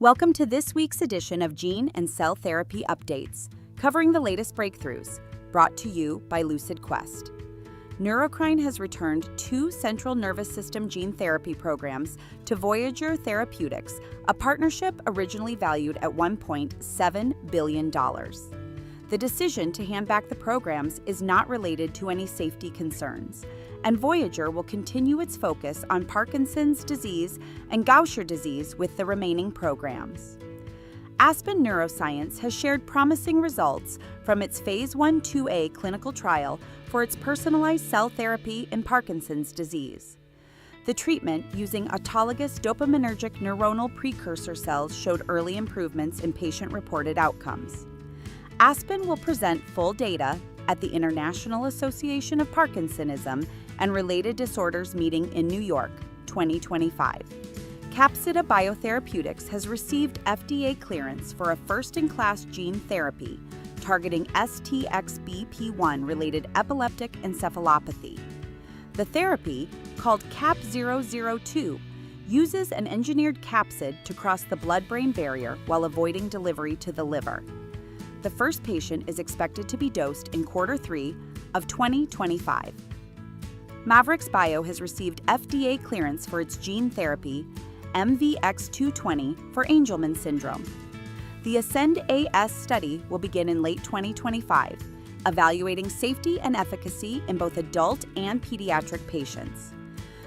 Welcome to this week's edition of Gene and Cell Therapy Updates, covering the latest breakthroughs, brought to you by Lucid Quest. Neurocrine has returned 2 central nervous system gene therapy programs to Voyager Therapeutics, a partnership originally valued at $1.7 billion. The decision to hand back the programs is not related to any safety concerns, and Voyager will continue its focus on Parkinson's disease and Gaucher disease with the remaining programs. Aspen Neuroscience has shared promising results from its Phase 1/2a clinical trial for its personalized cell therapy in Parkinson's disease. The treatment using autologous dopaminergic neuronal precursor cells showed early improvements in patient-reported outcomes. Aspen will present full data at the International Association of Parkinsonism and Related Disorders meeting in New York, 2025. Capsida Biotherapeutics has received FDA clearance for a first-in-class gene therapy targeting STXBP1-related epileptic encephalopathy. The therapy, called CAP002, uses an engineered capsid to cross the blood-brain barrier while avoiding delivery to the liver. The first patient is expected to be dosed in Q3 of 2025. Regenxbio has received FDA clearance for its gene therapy, MVX220, for Angelman syndrome. The Ascend-AS study will begin in late 2025, evaluating safety and efficacy in both adult and pediatric patients.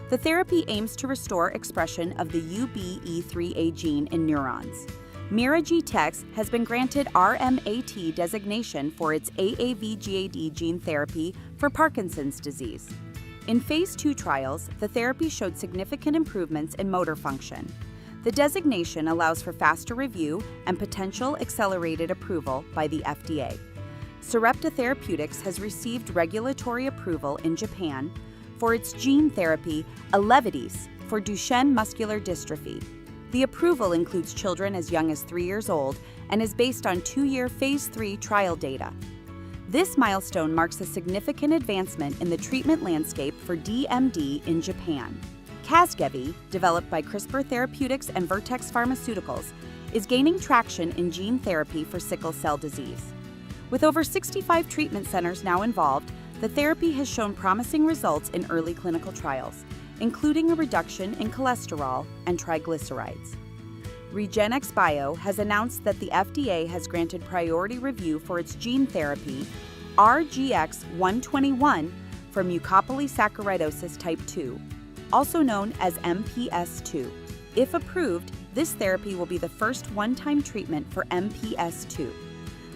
The therapy aims to restore expression of the UBE3A gene in neurons. MeiraGTx has been granted RMAT designation for its AAV-GAD gene therapy for Parkinson's disease. In Phase 2 trials, the therapy showed significant improvements in motor function. The designation allows for faster review and potential accelerated approval by the FDA. Sarepta Therapeutics has received regulatory approval in Japan for its gene therapy, Elevidys, for Duchenne muscular dystrophy. The approval includes children as young as 3 years old and is based on 2-year Phase 3 trial data. This milestone marks a significant advancement in the treatment landscape for DMD in Japan. Casgevy, developed by CRISPR Therapeutics and Vertex Pharmaceuticals, is gaining traction in gene therapy for sickle cell disease. With over 65 treatment centers now involved, the therapy has shown promising results in early clinical trials, including a reduction in cholesterol and triglycerides. Regenxbio has announced that the FDA has granted priority review for its gene therapy, RGX-121, for mucopolysaccharidosis type 2, also known as MPS II. If approved, this therapy will be the first one-time treatment for MPS II.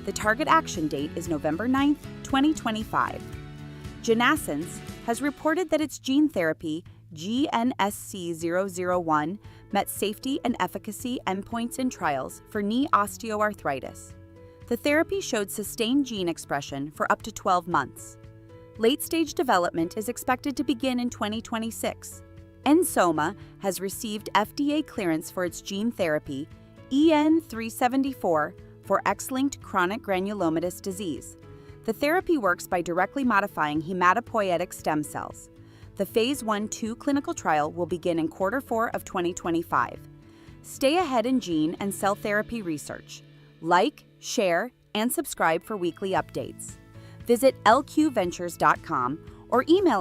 The target action date is November 9, 2025. Genascence has reported that its gene therapy, GNSC001, met safety and efficacy endpoints in trials for knee osteoarthritis. The therapy showed sustained gene expression for up to 12 months. Late-stage development is expected to begin in 2026. Ensoma has received FDA clearance for its gene therapy, EN374, for X-linked chronic granulomatous disease. The therapy works by directly modifying hematopoietic stem cells. The Phase 1/2 clinical trial will begin in Q4 of 2025. Stay ahead in gene and cell therapy research. Like, share, and subscribe for weekly updates. Visit lqventures.com or email us